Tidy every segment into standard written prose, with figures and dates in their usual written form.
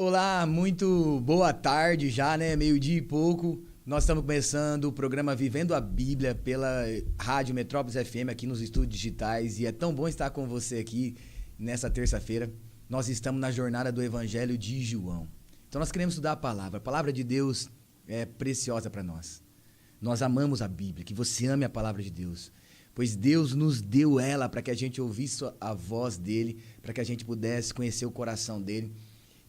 Olá, muito boa tarde já, né? Meio-dia e pouco. Nós estamos começando o programa Vivendo a Bíblia pela Rádio Metrópolis FM aqui nos estúdios digitais e é tão bom estar com você aqui nessa terça-feira. Nós estamos na jornada do Evangelho de João. Então nós queremos estudar a palavra. A palavra de Deus é preciosa para nós. Nós amamos a Bíblia, que você ame a palavra de Deus. Pois Deus nos deu ela para que a gente ouvisse a voz dele, para que a gente pudesse conhecer o coração dele.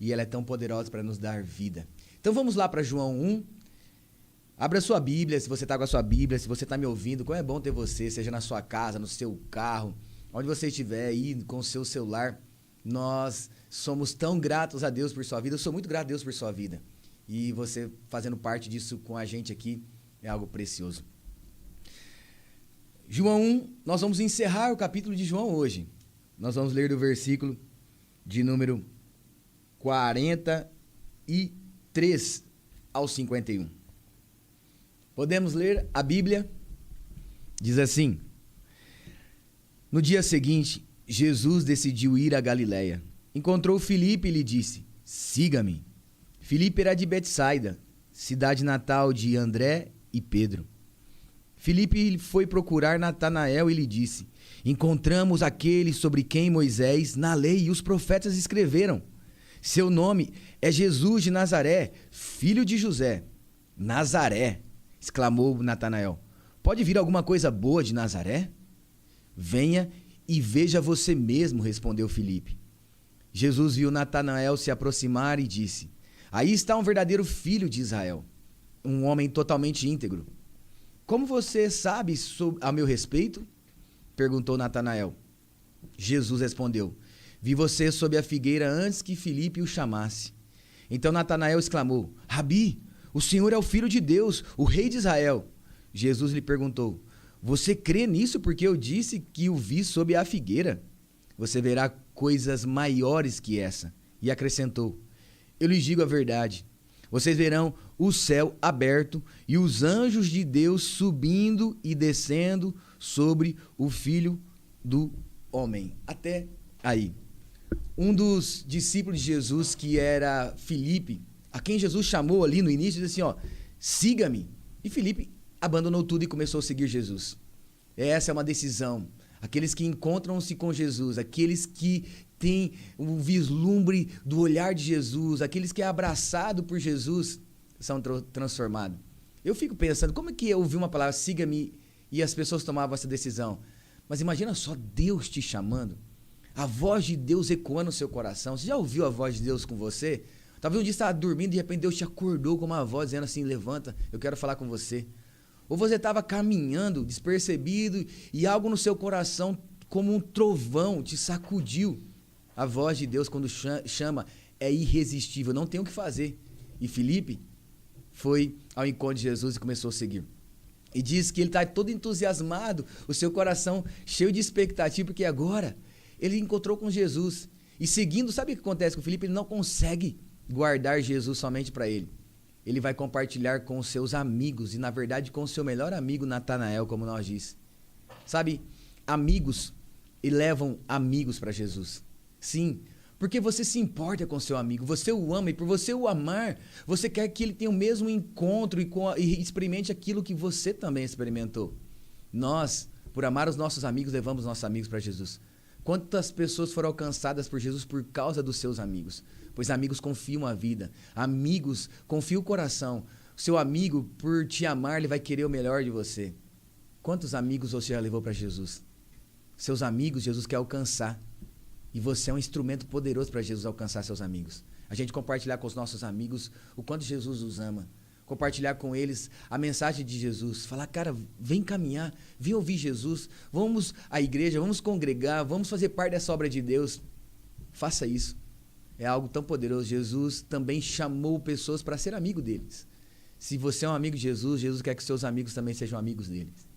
E ela é tão poderosa para nos dar vida. Então vamos lá para João 1. Abra a sua Bíblia, se você está com a sua Bíblia, se você está me ouvindo, como é bom ter você, seja na sua casa, no seu carro, onde você estiver aí com o seu celular. Nós somos tão gratos a Deus por sua vida. Eu sou muito grato a Deus por sua vida. E você fazendo parte disso com a gente aqui é algo precioso. João 1, nós vamos encerrar o capítulo de João hoje. Nós vamos ler do versículo de número 43 ao 51. Podemos ler a Bíblia? Diz assim: No dia seguinte, Jesus decidiu ir a Galiléia. Encontrou Filipe e lhe disse: Siga-me. Filipe era de Betsaida, cidade natal de André e Pedro. Filipe foi procurar Natanael e lhe disse: Encontramos aquele sobre quem Moisés, na lei e os profetas escreveram. Seu nome é Jesus de Nazaré, filho de José. Nazaré, exclamou Natanael. Pode vir alguma coisa boa de Nazaré? Venha e veja você mesmo, respondeu Filipe. Jesus viu Natanael se aproximar e disse: Aí está um verdadeiro filho de Israel, um homem totalmente íntegro. Como você sabe a meu respeito? Perguntou Natanael. Jesus respondeu: Vi você sob a figueira antes que Filipe o chamasse. Então Natanael exclamou: Rabi, o Senhor é o Filho de Deus, o Rei de Israel. Jesus lhe perguntou: Você crê nisso porque eu disse que o vi sob a figueira? Você verá coisas maiores que essa. E acrescentou: Eu lhes digo a verdade. Vocês verão o céu aberto e os anjos de Deus subindo e descendo sobre o Filho do Homem. Até aí. Um dos discípulos de Jesus, que era Filipe, a quem Jesus chamou ali no início, disse assim, siga-me. E Filipe abandonou tudo e começou a seguir Jesus. Essa é uma decisão. Aqueles que encontram-se com Jesus, aqueles que têm o vislumbre do olhar de Jesus, aqueles que é abraçado por Jesus, são transformados. Eu fico pensando, como é que eu ouvi uma palavra, siga-me, e as pessoas tomavam essa decisão? Mas imagina só Deus te chamando. A voz de Deus ecoando no seu coração. Você já ouviu a voz de Deus com você? Talvez um dia você estava dormindo e de repente Deus te acordou com uma voz dizendo assim, levanta, eu quero falar com você. Ou você estava caminhando despercebido e algo no seu coração como um trovão te sacudiu. A voz de Deus quando chama é irresistível, não tem o que fazer. E Filipe foi ao encontro de Jesus e começou a seguir. E diz que ele está todo entusiasmado, o seu coração cheio de expectativa, porque agora ele encontrou com Jesus. E seguindo, sabe o que acontece com o Filipe? Ele não consegue guardar Jesus somente para ele. Ele vai compartilhar com os seus amigos e, na verdade, com o seu melhor amigo Natanael, como nós disse. Sabe, amigos levam amigos para Jesus. Sim, porque você se importa com seu amigo, você o ama e por você o amar, você quer que ele tenha o mesmo encontro e experimente aquilo que você também experimentou. Nós, por amar os nossos amigos, levamos nossos amigos para Jesus. Quantas pessoas foram alcançadas por Jesus por causa dos seus amigos? Pois amigos confiam a vida, amigos confiam o coração. O seu amigo, por te amar, ele vai querer o melhor de você. Quantos amigos você já levou para Jesus? Seus amigos, Jesus quer alcançar. E você é um instrumento poderoso para Jesus alcançar seus amigos. A gente compartilhar com os nossos amigos o quanto Jesus os ama. Compartilhar com eles a mensagem de Jesus. Falar, cara, vem caminhar, vem ouvir Jesus. Vamos à igreja, vamos congregar, vamos fazer parte dessa obra de Deus. Faça isso. É algo tão poderoso. Jesus também chamou pessoas para ser amigo deles. Se você é um amigo de Jesus, Jesus quer que seus amigos também sejam amigos deles.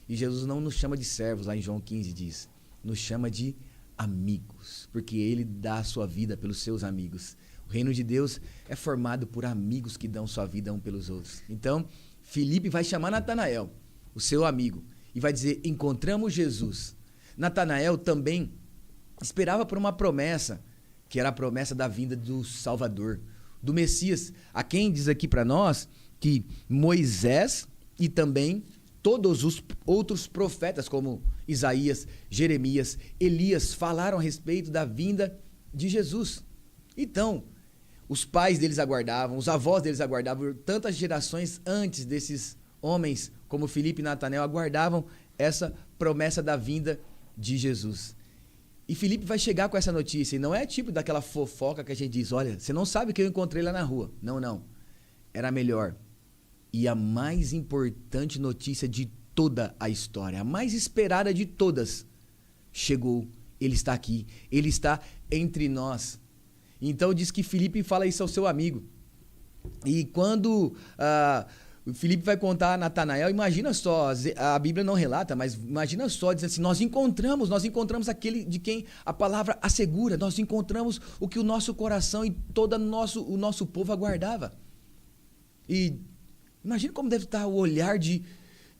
E Jesus não nos chama de servos, lá em João 15 diz. Nos chama de amigos, porque ele dá a sua vida pelos seus amigos. O reino de Deus é formado por amigos que dão sua vida um pelos outros. Então, Filipe vai chamar Natanael, o seu amigo, e vai dizer, encontramos Jesus. Natanael também esperava por uma promessa que era a promessa da vinda do Salvador, do Messias, a quem diz aqui para nós que Moisés e também todos os outros profetas, como Isaías, Jeremias, Elias, falaram a respeito da vinda de Jesus. Então, os pais deles aguardavam, os avós deles aguardavam, tantas gerações antes desses homens, como Filipe e Natanael, aguardavam essa promessa da vinda de Jesus. E Filipe vai chegar com essa notícia, e não é tipo daquela fofoca que a gente diz, olha, você não sabe que eu encontrei lá na rua. Não, não. Era a melhor e a mais importante notícia de toda a história, a mais esperada de todas. Chegou, ele está aqui, ele está entre nós. Então diz que Filipe fala isso ao seu amigo. E quando o Filipe vai contar a Natanael, imagina só, a Bíblia não relata, mas imagina só, dizendo assim, nós encontramos aquele de quem a palavra assegura, nós encontramos o que o nosso coração e todo o nosso povo aguardava. E imagina como deve estar o olhar de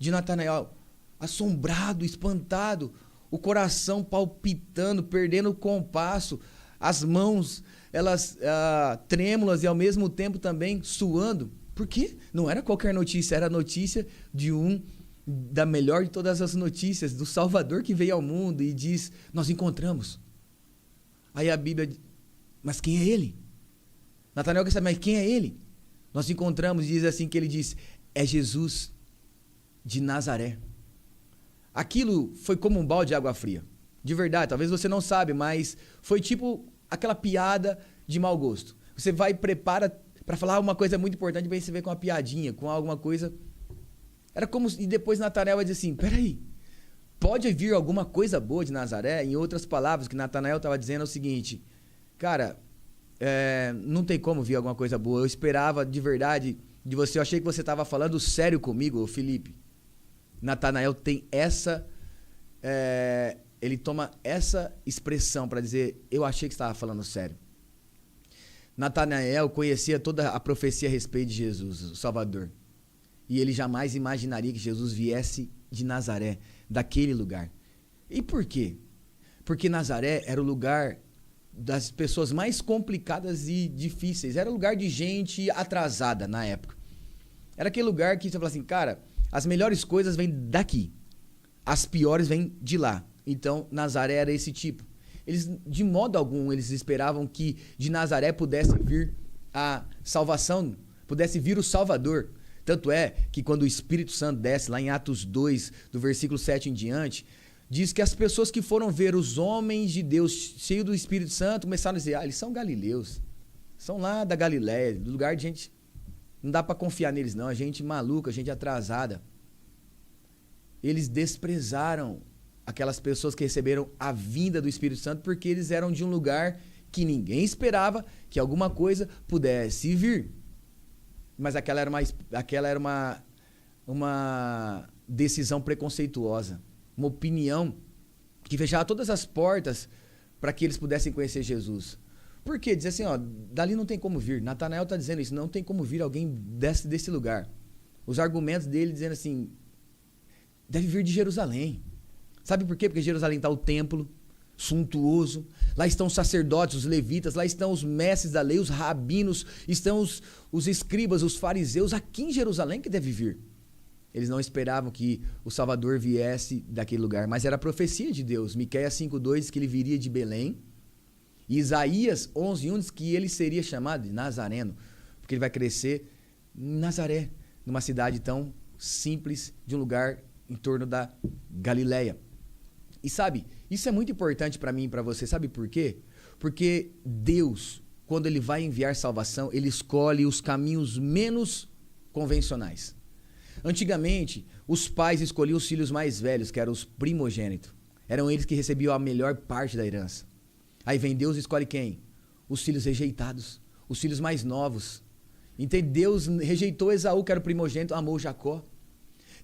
Natanael, assombrado, espantado, o coração palpitando, perdendo o compasso, as mãos, elas trêmulas e ao mesmo tempo também suando. Por quê? Não era qualquer notícia, era a notícia da melhor de todas as notícias, do Salvador que veio ao mundo e diz, nós encontramos. Aí a Bíblia, mas quem é ele? Natanael quer saber, mas quem é ele? Nós encontramos, diz assim que ele diz, é Jesus de Nazaré. Aquilo foi como um balde de água fria. De verdade, talvez você não sabe, mas foi tipo aquela piada de mau gosto. Você vai e prepara para falar uma coisa muito importante, bem você vê com uma piadinha, com alguma coisa. Era como, e depois Natanael vai dizer assim, peraí, pode vir alguma coisa boa de Nazaré? Em outras palavras, o que Natanael estava dizendo é o seguinte, cara, não tem como vir alguma coisa boa, eu esperava de verdade de você, eu achei que você estava falando sério comigo, Felipe. Natanael tem ele toma essa expressão para dizer, eu achei que você estava falando sério. Natanael conhecia toda a profecia a respeito de Jesus, o Salvador. E ele jamais imaginaria que Jesus viesse de Nazaré, daquele lugar. E por quê? Porque Nazaré era o lugar das pessoas mais complicadas e difíceis. Era o lugar de gente atrasada na época. Era aquele lugar que você fala assim, cara, as melhores coisas vêm daqui. As piores vêm de lá. Então, Nazaré era esse tipo. Eles, de modo algum, eles esperavam que de Nazaré pudesse vir a salvação, pudesse vir o Salvador. Tanto é que quando o Espírito Santo desce, lá em Atos 2, do versículo 7 em diante, diz que as pessoas que foram ver os homens de Deus cheios do Espírito Santo começaram a dizer, eles são galileus, são lá da Galiléia, do lugar de gente, não dá para confiar neles não, a gente maluca, a gente atrasada. Eles desprezaram aquelas pessoas que receberam a vinda do Espírito Santo porque eles eram de um lugar que ninguém esperava que alguma coisa pudesse vir. Mas aquela era uma decisão preconceituosa, uma opinião que fechava todas as portas para que eles pudessem conhecer Jesus. Por quê? Diz assim, dali não tem como vir. Natanael está dizendo isso, não tem como vir alguém desse lugar. Os argumentos dele dizendo assim, deve vir de Jerusalém. Sabe por quê? Porque em Jerusalém está o templo suntuoso, lá estão os sacerdotes, os levitas, lá estão os mestres da lei, os rabinos, estão os escribas, os fariseus, aqui em Jerusalém que deve vir. Eles não esperavam que o Salvador viesse daquele lugar, mas era a profecia de Deus. Miqueias 5:2 diz que ele viria de Belém, e Isaías 11:1 diz que ele seria chamado de Nazareno, porque ele vai crescer em Nazaré, numa cidade tão simples, de um lugar em torno da Galileia. E sabe, isso é muito importante para mim e para você, sabe por quê? Porque Deus, quando ele vai enviar salvação, ele escolhe os caminhos menos convencionais. Antigamente, os pais escolhiam os filhos mais velhos, que eram os primogênitos. Eram eles que recebiam a melhor parte da herança. Aí vem Deus e escolhe quem? Os filhos rejeitados, os filhos mais novos. Então Deus rejeitou Esaú, que era o primogênito, amou Jacó.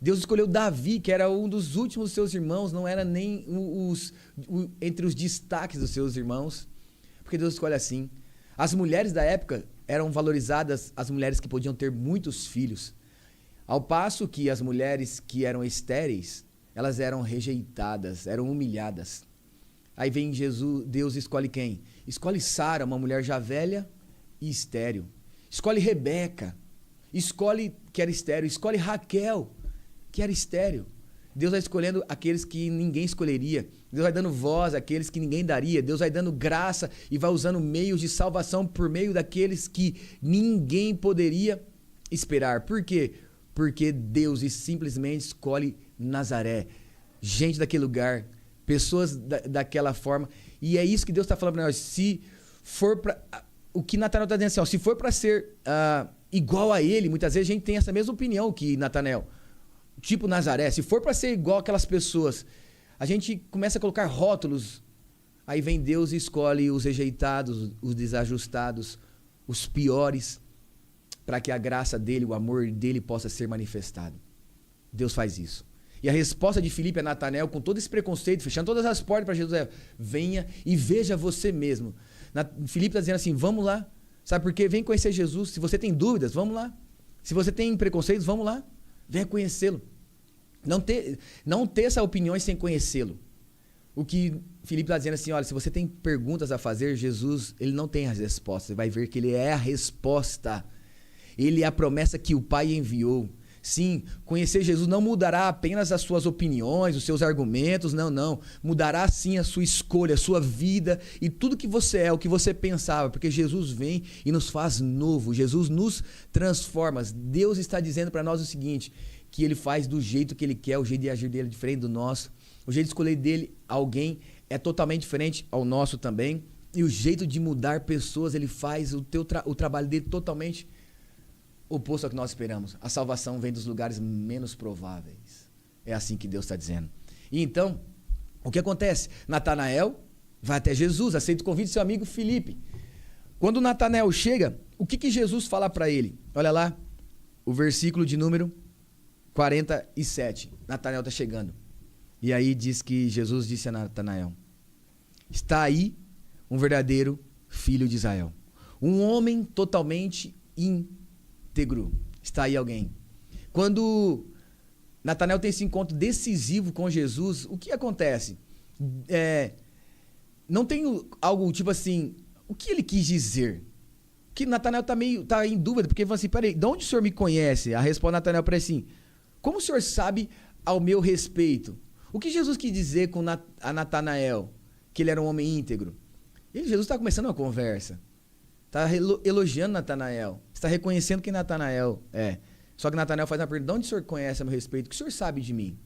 Deus escolheu Davi, que era um dos últimos dos seus irmãos, não era nem entre os destaques dos seus irmãos, porque Deus escolhe assim. As mulheres da época eram valorizadas, as mulheres que podiam ter muitos filhos, ao passo que as mulheres que eram estéreis, elas eram rejeitadas, eram humilhadas. Aí vem Jesus, Deus escolhe quem? Escolhe Sara, uma mulher já velha e estéril. Escolhe Rebeca, escolhe que era estéril, escolhe Raquel, que era estéril. Deus vai escolhendo aqueles que ninguém escolheria. Deus vai dando voz àqueles que ninguém daria. Deus vai dando graça e vai usando meios de salvação por meio daqueles que ninguém poderia esperar. Por quê? Porque Deus simplesmente escolhe Nazaré, gente daquele lugar, pessoas daquela forma. E é isso que Deus está falando para nós. Se for para... O que Natanael está dizendo assim, ó, se for para ser igual a ele, muitas vezes a gente tem essa mesma opinião que Natanael. Tipo Nazaré, se for para ser igual aquelas pessoas, a gente começa a colocar rótulos. Aí vem Deus e escolhe os rejeitados, os desajustados, os piores, para que a graça dele, o amor dele possa ser manifestado. Deus faz isso. E a resposta de Filipe a Natanael, com todo esse preconceito, fechando todas as portas para Jesus, é: venha e veja você mesmo. Filipe está dizendo assim: vamos lá. Sabe por quê? Vem conhecer Jesus. Se você tem dúvidas, vamos lá. Se você tem preconceitos, vamos lá. Venha conhecê-lo. Não ter essas opiniões sem conhecê-lo. O que Filipe está dizendo assim: olha, se você tem perguntas a fazer, Jesus, ele não tem as respostas. Você vai ver que ele é a resposta. Ele é a promessa que o Pai enviou. Sim, conhecer Jesus não mudará apenas as suas opiniões, os seus argumentos, não. Mudará sim a sua escolha, a sua vida e tudo que você é, o que você pensava, porque Jesus vem e nos faz novo, Jesus nos transforma. Deus está dizendo para nós o seguinte, que ele faz do jeito que ele quer, o jeito de agir dele é diferente do nosso, o jeito de escolher dele alguém é totalmente diferente ao nosso também, e o jeito de mudar pessoas, ele faz o trabalho dele totalmente oposto ao que nós esperamos. A salvação vem dos lugares menos prováveis. É assim que Deus está dizendo. E então, o que acontece? Natanael vai até Jesus, aceita o convite do seu amigo Filipe. Quando Natanael chega, o que Jesus fala para ele? Olha lá, o versículo de número 47. Natanael está chegando. E aí diz que Jesus disse a Natanael: está aí um verdadeiro filho de Israel. Um homem totalmente íntegro. Está aí alguém. Quando Natanael tem esse encontro decisivo com Jesus, o que acontece? Não tem algo tipo assim, o que ele quis dizer? Que Natanael tá em dúvida, porque ele fala assim: peraí, de onde o senhor me conhece? A resposta de Natanael para ele assim: como o senhor sabe ao meu respeito? O que Jesus quis dizer com a Natanael? Que ele era um homem íntegro. Jesus está começando uma conversa. Está elogiando Natanael. Está reconhecendo quem Natanael é. Só que Natanael faz uma pergunta: de onde o senhor conhece a meu respeito? O que o senhor sabe de mim?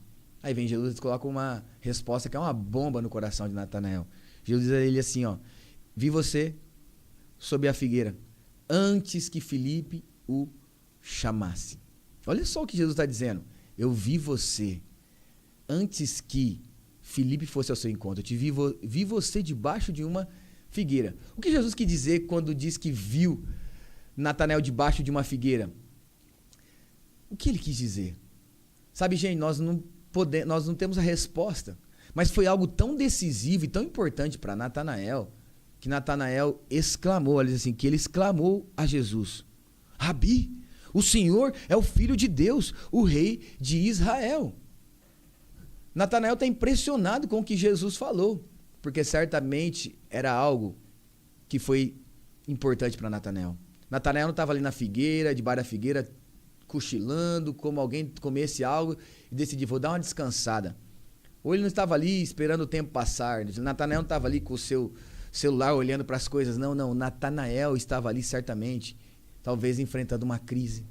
Aí vem Jesus e coloca uma resposta que é uma bomba no coração de Natanael. Jesus diz a ele assim: ó, vi você sob a figueira antes que Filipe o chamasse. Olha só o que Jesus está dizendo. Eu vi você antes que Filipe fosse ao seu encontro. Eu te vi você debaixo de uma figueira. O que Jesus quis dizer quando diz que viu Natanael debaixo de uma figueira? O que ele quis dizer? Sabe, gente, nós não temos a resposta, mas foi algo tão decisivo e tão importante para Natanael, que Natanael exclamou, ele diz assim, que ele exclamou a Jesus: Rabi, o Senhor é o Filho de Deus, o Rei de Israel. Natanael está impressionado com o que Jesus falou, porque certamente era algo que foi importante para Natanael. Natanael não estava ali na figueira, debaixo da figueira, cochilando, como alguém comesse algo e decidiu: vou dar uma descansada. Ou ele não estava ali esperando o tempo passar. Natanael não estava ali com o seu celular olhando para as coisas. Não. Natanael estava ali certamente, talvez enfrentando uma crise.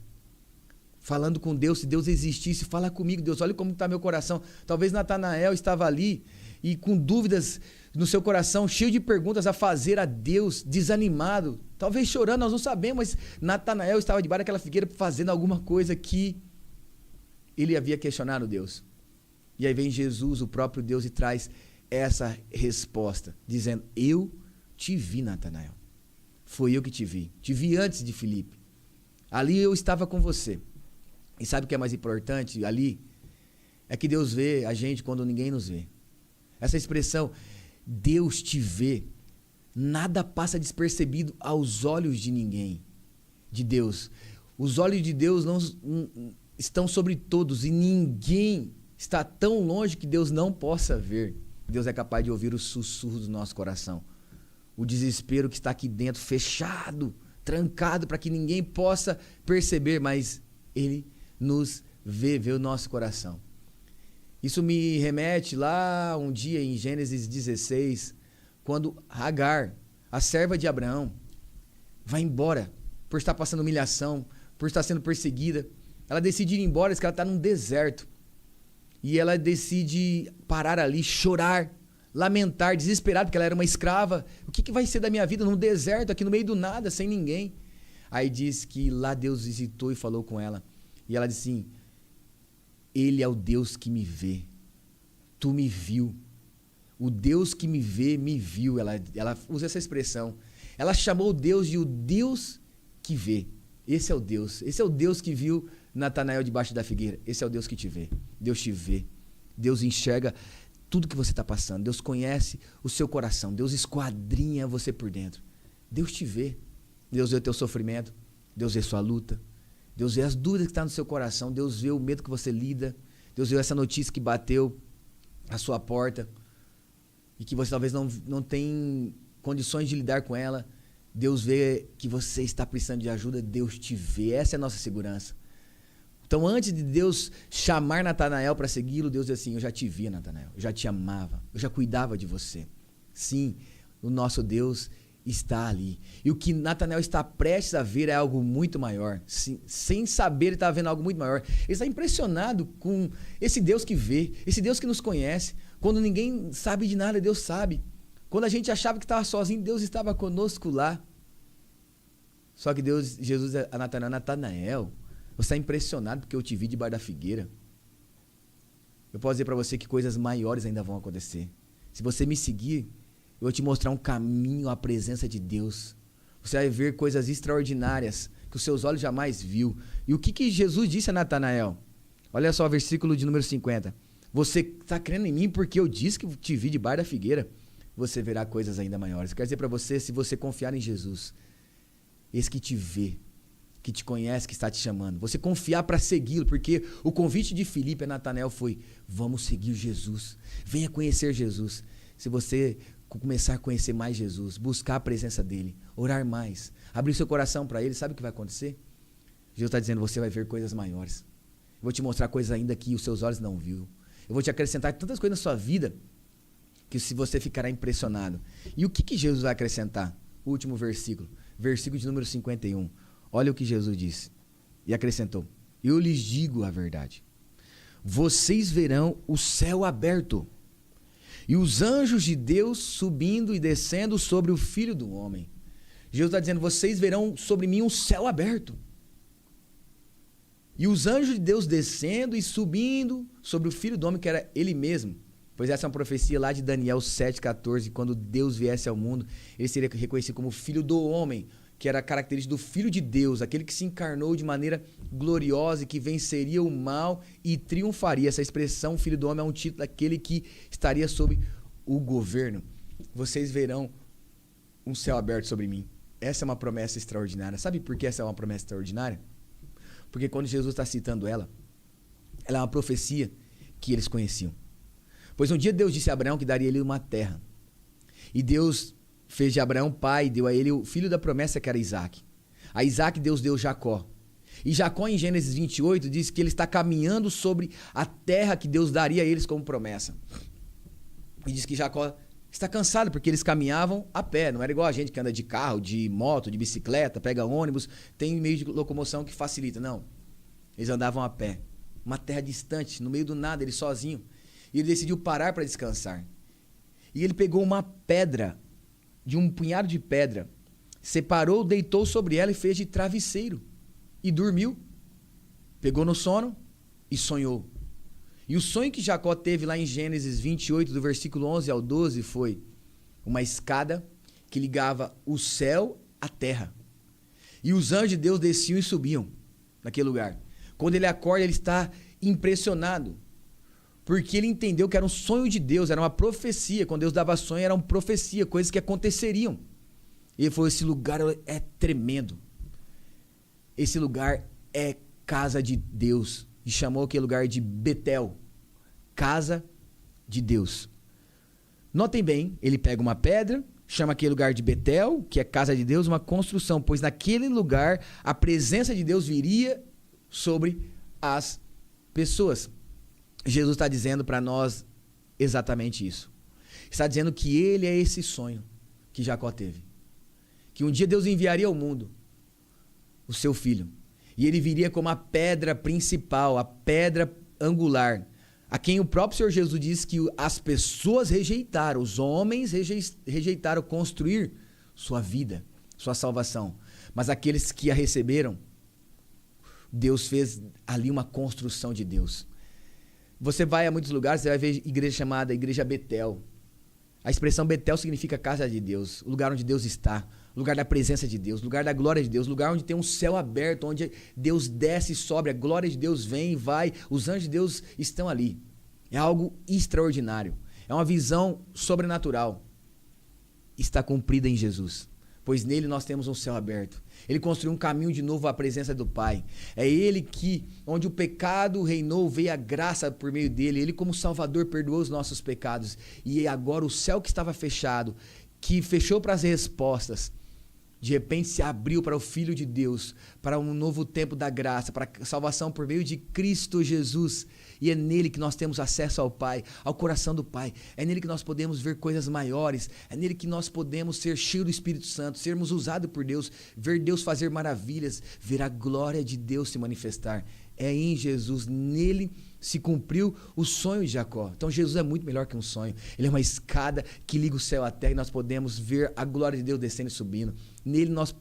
Falando com Deus, se Deus existisse, fala comigo, Deus, olha como está meu coração. Talvez Natanael estava ali e com dúvidas no seu coração, cheio de perguntas a fazer a Deus, desanimado, talvez chorando, nós não sabemos, mas Natanael estava debaixo daquela figueira fazendo alguma coisa que ele havia questionado Deus. E aí vem Jesus, o próprio Deus, e traz essa resposta, dizendo: eu te vi, Natanael. Foi eu que te vi antes de Filipe. Ali eu estava com você. E sabe o que é mais importante ali? É que Deus vê a gente quando ninguém nos vê. Essa expressão, Deus te vê, nada passa despercebido aos olhos de ninguém, de Deus. Os olhos de Deus não estão sobre todos e ninguém está tão longe que Deus não possa ver. Deus é capaz de ouvir os sussurros do nosso coração. O desespero que está aqui dentro, fechado, trancado, para que ninguém possa perceber, mas Ele nos vê o nosso coração. Isso me remete lá um dia em Gênesis 16, quando Agar, a serva de Abraão, vai embora por estar passando humilhação, por estar sendo perseguida. Ela decide ir embora, diz que ela está num deserto. E ela decide parar ali, chorar, lamentar, desesperada, porque ela era uma escrava. O que vai ser da minha vida num deserto, aqui no meio do nada, sem ninguém? Aí diz que lá Deus visitou e falou com ela. E ela disse assim: Ele é o Deus que me vê. Tu me viu. O Deus que me vê, me viu. Ela usa essa expressão. Ela chamou Deus de o Deus que vê. Esse é o Deus. Esse é o Deus que viu Natanael debaixo da figueira. Esse é o Deus que te vê. Deus te vê. Deus enxerga tudo que você está passando. Deus conhece o seu coração. Deus esquadrinha você por dentro. Deus te vê. Deus vê o teu sofrimento. Deus vê sua luta. Deus vê as dúvidas que estão no seu coração. Deus vê o medo que você lida. Deus vê essa notícia que bateu à sua porta e que você talvez não tenha condições de lidar com ela. Deus vê que você está precisando de ajuda. Deus te vê. Essa é a nossa segurança. Então, antes de Deus chamar Natanael para segui-lo, Deus diz assim: eu já te via, Natanael, eu já te amava, eu já cuidava de você. Sim, o nosso Deus está ali. E o que Natanael está prestes a ver é algo muito maior. Sim, sem saber, ele está vendo algo muito maior. Ele está impressionado com esse Deus que vê, esse Deus que nos conhece. Quando ninguém sabe de nada, Deus sabe. Quando a gente achava que estava sozinho, Deus estava conosco lá. Só que Jesus a Natanael, você está impressionado porque eu te vi debaixo da figueira. Eu posso dizer para você que coisas maiores ainda vão acontecer. Se você me seguir, eu vou te mostrar um caminho à presença de Deus. Você vai ver coisas extraordinárias que os seus olhos jamais viu. E o que Jesus disse a Natanael? Olha só o versículo de número 50. Você está crendo em mim porque eu disse que te vi debaixo da figueira? Você verá coisas ainda maiores. Eu quero dizer para você, se você confiar em Jesus, esse que te vê, que te conhece, que está te chamando, você confiar para segui-lo, porque o convite de Filipe a Natanael foi: vamos seguir Jesus, venha conhecer Jesus. Se você começar a conhecer mais Jesus, buscar a presença dele, orar mais, abrir seu coração para ele, sabe o que vai acontecer? Jesus está dizendo: você vai ver coisas maiores. Eu vou te mostrar coisas ainda que os seus olhos não viram. Eu vou te acrescentar tantas coisas na sua vida que se você ficará impressionado. E o que Jesus vai acrescentar? O último versículo de número 51. Olha o que Jesus disse. E acrescentou: eu lhes digo a verdade. Vocês verão o céu aberto e os anjos de Deus subindo e descendo sobre o Filho do Homem. Jesus está dizendo: vocês verão sobre mim um céu aberto. E os anjos de Deus descendo e subindo sobre o Filho do Homem, que era ele mesmo. Pois essa é uma profecia lá de Daniel 7,14. Quando Deus viesse ao mundo, ele seria reconhecido como Filho do Homem, que era a característica do Filho de Deus, aquele que se encarnou de maneira gloriosa e que venceria o mal e triunfaria. Essa expressão, Filho do Homem, é um título daquele que estaria sob o governo. Vocês verão um céu aberto sobre mim. Essa é uma promessa extraordinária. Sabe por que essa é uma promessa extraordinária? Porque quando Jesus está citando ela é uma profecia que eles conheciam. Pois um dia Deus disse a Abraão que daria a ele uma terra. E Deus fez de Abraão pai, deu a ele o filho da promessa, que era Isaac. A Isaac Deus deu Jacó. E Jacó, em Gênesis 28, diz que ele está caminhando sobre a terra que Deus daria a eles como promessa. E diz que Jacó está cansado porque eles caminhavam a pé. Não era igual a gente que anda de carro, de moto, de bicicleta, pega ônibus, tem meio de locomoção que facilita. Não. Eles andavam a pé. Uma terra distante, no meio do nada, ele sozinho. E ele decidiu parar para descansar. E ele pegou uma pedra, de um punhado de pedra, separou, deitou sobre ela e fez de travesseiro. E dormiu. Pegou no sono e sonhou. E o sonho que Jacó teve lá em Gênesis 28, do versículo 11 ao 12, foi uma escada que ligava o céu à terra. E os anjos de Deus desciam e subiam naquele lugar. Quando ele acorda, ele está impressionado, porque ele entendeu que era um sonho de Deus, era uma profecia. Quando Deus dava sonho, era uma profecia, coisas que aconteceriam. E ele falou: esse lugar é tremendo. Esse lugar é casa de Deus. E chamou aquele lugar de Betel, casa de Deus. Notem bem, ele pega uma pedra, chama aquele lugar de Betel, que é casa de Deus, uma construção, pois naquele lugar a presença de Deus viria sobre as pessoas. Jesus está dizendo para nós exatamente isso. Está dizendo que ele é esse sonho que Jacó teve. Que um dia Deus enviaria ao mundo o seu filho. E ele viria como a pedra principal, a pedra angular, a quem o próprio Senhor Jesus disse que as pessoas rejeitaram, os homens rejeitaram construir sua vida, sua salvação. Mas aqueles que a receberam, Deus fez ali uma construção de Deus. Você vai a muitos lugares, você vai ver igreja chamada Igreja Betel. A expressão Betel significa casa de Deus, o lugar onde Deus está, o lugar da presença de Deus, o lugar da glória de Deus, o lugar onde tem um céu aberto, onde Deus desce e sobe, a glória de Deus vem e vai, os anjos de Deus estão ali. É algo extraordinário, é uma visão sobrenatural. Está cumprida em Jesus, pois nele nós temos um céu aberto. Ele construiu um caminho de novo à presença do Pai. É ele que, onde o pecado reinou, veio a graça por meio dele. Ele como Salvador perdoou os nossos pecados. E agora o céu que estava fechado, que fechou para as respostas, de repente se abriu para o Filho de Deus, para um novo tempo da graça, para a salvação por meio de Cristo Jesus. E é nele que nós temos acesso ao Pai, ao coração do Pai. É nele que nós podemos ver coisas maiores. É nele que nós podemos ser cheios do Espírito Santo, sermos usados por Deus, ver Deus fazer maravilhas, ver a glória de Deus se manifestar. É em Jesus, nele se cumpriu o sonho de Jacó. Então Jesus é muito melhor que um sonho. Ele é uma escada que liga o céu à terra e nós podemos ver a glória de Deus descendo e subindo. Nele nós,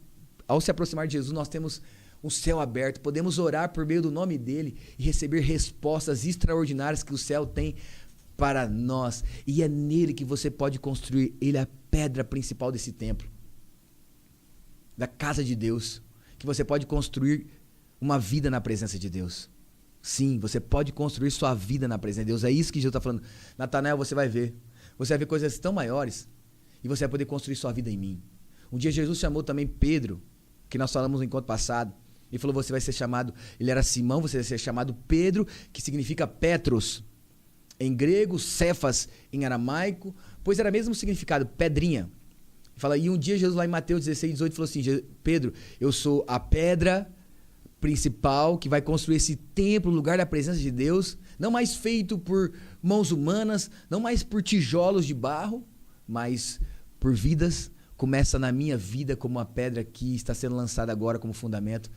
ao se aproximar de Jesus, nós temos um céu aberto, podemos orar por meio do nome dele e receber respostas extraordinárias que o céu tem para nós. E é nele que você pode construir. Ele é a pedra principal desse templo, da casa de Deus, que você pode construir uma vida na presença de Deus. Sim, você pode construir sua vida na presença de Deus. É isso que Jesus está falando. Natanael, você vai ver coisas tão maiores e você vai poder construir sua vida em mim. Um dia Jesus chamou também Pedro, que nós falamos no encontro passado. Ele falou, você vai ser chamado, ele era Simão, você vai ser chamado Pedro, que significa Petros, em grego, Cefas em aramaico, pois era o mesmo significado, pedrinha. Ele fala, e um dia Jesus lá em Mateus 16, 18 falou assim, Pedro, eu sou a pedra principal que vai construir esse templo, o lugar da presença de Deus, não mais feito por mãos humanas, não mais por tijolos de barro, mas por vidas. Começa na minha vida como uma pedra que está sendo lançada agora como fundamento,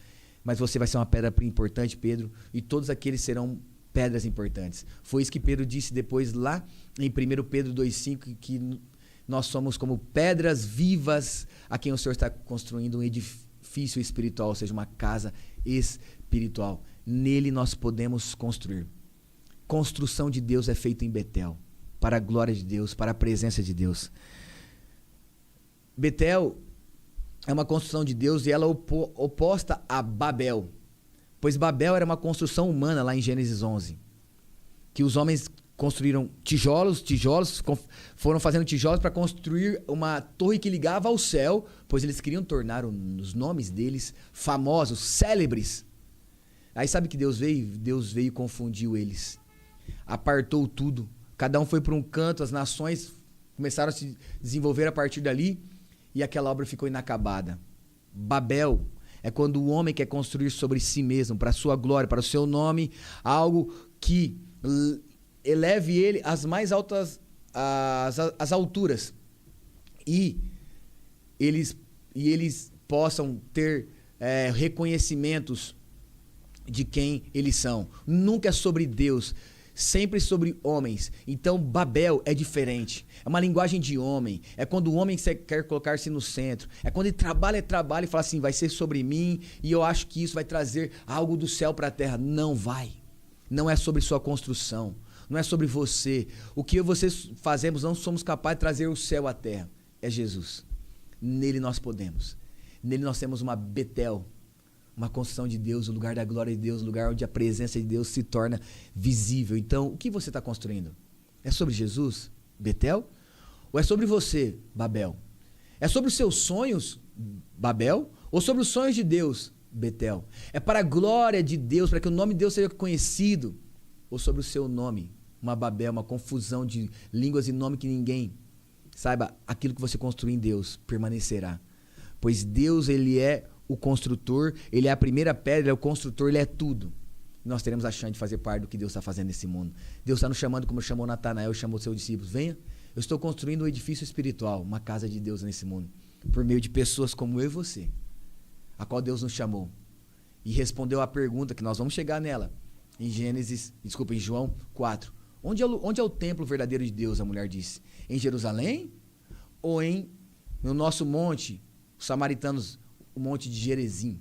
mas você vai ser uma pedra importante, Pedro, e todos aqueles serão pedras importantes. Foi isso que Pedro disse depois lá em 1 Pedro 2,5, que nós somos como pedras vivas a quem o Senhor está construindo um edifício espiritual, ou seja, uma casa espiritual. Nele nós podemos construir. Construção de Deus é feita em Betel, para a glória de Deus, para a presença de Deus. Betel é uma construção de Deus e ela é oposta a Babel, pois Babel era uma construção humana lá em Gênesis 11, que os homens construíram tijolos, foram fazendo tijolos para construir uma torre que ligava ao céu, pois eles queriam tornar os nomes deles famosos, célebres. Aí sabe que Deus veio? Deus veio e confundiu eles, apartou tudo, cada um foi para um canto, as nações começaram a se desenvolver a partir dali, e aquela obra ficou inacabada. Babel é quando o homem quer construir sobre si mesmo, para a sua glória, para o seu nome, algo que eleve ele às mais altas as alturas. E eles possam ter reconhecimentos de quem eles são. Nunca é sobre Deus, sempre sobre homens. Então Babel é diferente, é uma linguagem de homem, é quando o homem quer colocar-se no centro, é quando ele trabalha e fala assim, vai ser sobre mim e eu acho que isso vai trazer algo do céu para a terra. Não vai, não é sobre sua construção, não é sobre você. O que vocês fazemos, não somos capazes de trazer o céu à terra, é Jesus. Nele nós podemos, nele nós temos uma Betel, uma construção de Deus, o lugar da glória de Deus, o lugar onde a presença de Deus se torna visível. Então, o que você está construindo? É sobre Jesus, Betel? Ou é sobre você, Babel? É sobre os seus sonhos, Babel? Ou sobre os sonhos de Deus, Betel? É para a glória de Deus, para que o nome de Deus seja conhecido? Ou sobre o seu nome, uma Babel, uma confusão de línguas e nome que ninguém Saiba, aquilo que você construir em Deus permanecerá. Pois Deus, ele é o construtor, ele é a primeira pedra, ele é o construtor, ele é tudo. Nós teremos a chance de fazer parte do que Deus está fazendo nesse mundo. Deus está nos chamando como chamou Natanael, chamou seus discípulos. Venha, eu estou construindo um edifício espiritual, uma casa de Deus nesse mundo, por meio de pessoas como eu e você, a qual Deus nos chamou. E respondeu a pergunta que nós vamos chegar nela, em João 4. Onde é o templo verdadeiro de Deus, a mulher disse? Em Jerusalém ou no nosso monte, os samaritanos, o monte de Gerizim?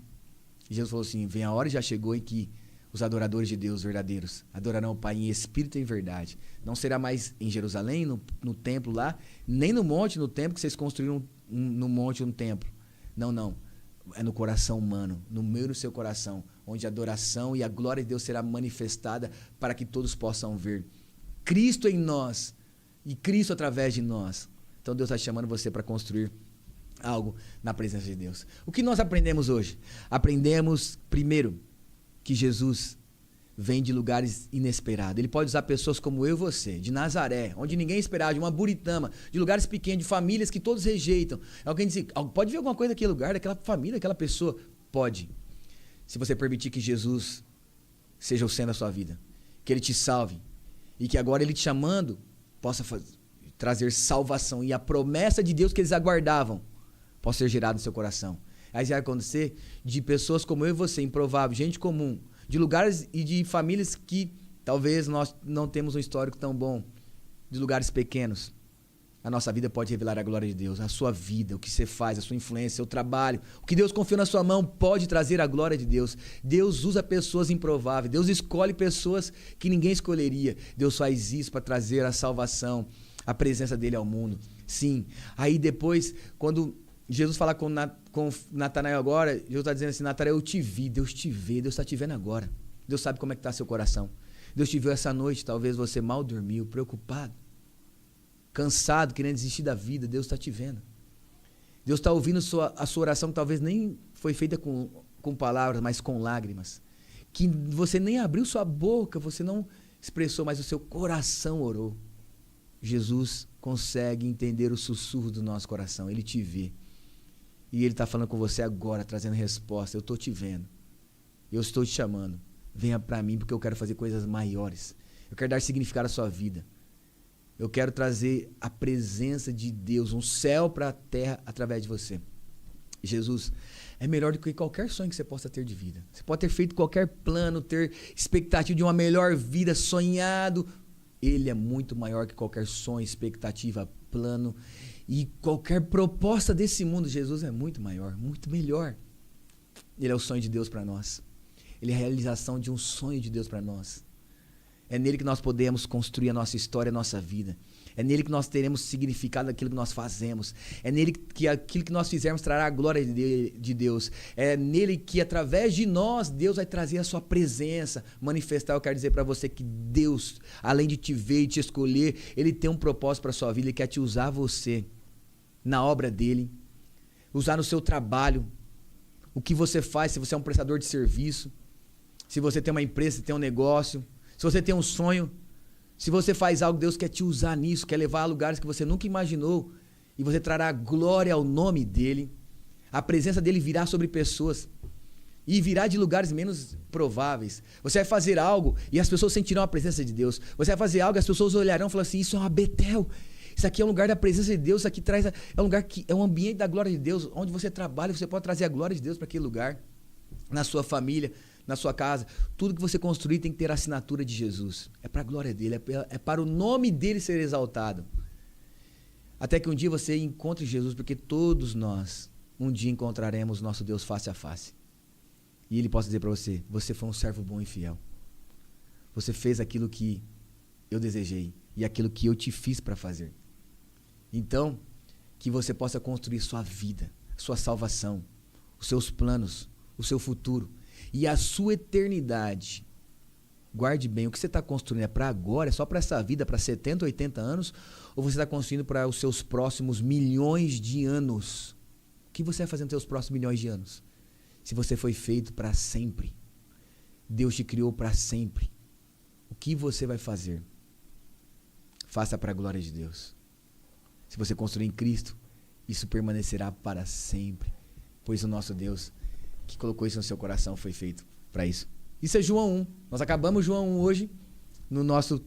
E Jesus falou assim, vem a hora e já chegou em que os adoradores de Deus verdadeiros adorarão o Pai em espírito e em verdade. Não será mais em Jerusalém, no templo lá, nem no monte, no templo que vocês construíram no monte, um templo. Não. É no coração humano, no meu e no seu coração, onde a adoração e a glória de Deus será manifestada para que todos possam ver Cristo em nós e Cristo através de nós. Então Deus está chamando você para construir algo na presença de Deus. O que nós aprendemos hoje? Aprendemos, primeiro, que Jesus vem de lugares inesperados. Ele pode usar pessoas como eu e você, de Nazaré, onde ninguém esperava, de uma Buritama, de lugares pequenos, de famílias que todos rejeitam. Alguém diz, pode ver alguma coisa naquele lugar, daquela família, daquela pessoa? Pode. Se você permitir que Jesus seja o centro da sua vida, que Ele te salve, e que agora Ele te chamando, possa trazer salvação, e a promessa de Deus que eles aguardavam, possa ser gerada no seu coração. Aí vai acontecer de pessoas como eu e você, improvável, gente comum, de lugares e de famílias que talvez nós não temos um histórico tão bom, de lugares pequenos. A nossa vida pode revelar a glória de Deus, a sua vida, o que você faz, a sua influência, o seu trabalho, o que Deus confiou na sua mão pode trazer a glória de Deus. Deus usa pessoas improváveis, Deus escolhe pessoas que ninguém escolheria. Deus faz isso para trazer a salvação, a presença dele ao mundo. Sim, aí depois, quando Jesus fala com Natanael agora, Jesus está dizendo assim, Natanael, eu te vi, Deus te vê, Deus está te vendo agora. Deus sabe como é que está seu coração. Deus te viu essa noite, talvez você mal dormiu, preocupado, cansado, querendo desistir da vida. Deus está te vendo. Deus está ouvindo a sua oração, que talvez nem foi feita com palavras, mas com lágrimas. Que você nem abriu sua boca, você não expressou, mas o seu coração orou. Jesus consegue entender o sussurro do nosso coração. Ele te vê. E Ele está falando com você agora, trazendo resposta. Eu estou te vendo. Eu estou te chamando. Venha para mim, porque eu quero fazer coisas maiores. Eu quero dar significado à sua vida. Eu quero trazer a presença de Deus, um céu para a terra através de você. Jesus é melhor do que qualquer sonho que você possa ter de vida. Você pode ter feito qualquer plano, ter expectativa de uma melhor vida, sonhado. Ele é muito maior que qualquer sonho, expectativa, plano e qualquer proposta desse mundo. Jesus é muito maior, muito melhor. Ele é o sonho de Deus para nós. Ele é a realização de um sonho de Deus para nós. É nele que nós podemos construir a nossa história, a nossa vida. É nele que nós teremos significado daquilo que nós fazemos. É nele que aquilo que nós fizermos trará a glória de Deus. É nele que, através de nós, Deus vai trazer a sua presença, manifestar. Eu quero dizer para você que Deus, além de te ver e te escolher, Ele tem um propósito para a sua vida. Ele quer te usar você na obra dEle, usar no seu trabalho, o que você faz, se você é um prestador de serviço, se você tem uma empresa, se tem um negócio, se você tem um sonho, se você faz algo, Deus quer te usar nisso, quer levar a lugares que você nunca imaginou, e você trará glória ao nome dEle. A presença dEle virá sobre pessoas, e virá de lugares menos prováveis. Você vai fazer algo, e as pessoas sentirão a presença de Deus. Você vai fazer algo, e as pessoas olharão e falarão assim, isso é uma Betel. Isso aqui é um lugar da presença de Deus, isso aqui é um lugar que é um ambiente da glória de Deus, onde você trabalha, você pode trazer a glória de Deus para aquele lugar, na sua família, na sua casa. Tudo que você construir tem que ter a assinatura de Jesus. É para a glória dele, é para o nome dele ser exaltado. Até que um dia você encontre Jesus, porque todos nós um dia encontraremos nosso Deus face a face. E ele possa dizer para você, você foi um servo bom e fiel. Você fez aquilo que eu desejei e aquilo que eu te fiz para fazer. Então, que você possa construir sua vida, sua salvação, os seus planos, o seu futuro e a sua eternidade. Guarde bem, o que você está construindo é para agora, é só para essa vida, para 70, 80 anos, ou você está construindo para os seus próximos milhões de anos? O que você vai fazer nos seus próximos milhões de anos? Se você foi feito para sempre, Deus te criou para sempre, o que você vai fazer? Faça para a glória de Deus. Se você construir em Cristo, isso permanecerá para sempre. Pois o nosso Deus, que colocou isso no seu coração, foi feito para isso. Isso é João 1. Nós acabamos João 1 hoje, no nosso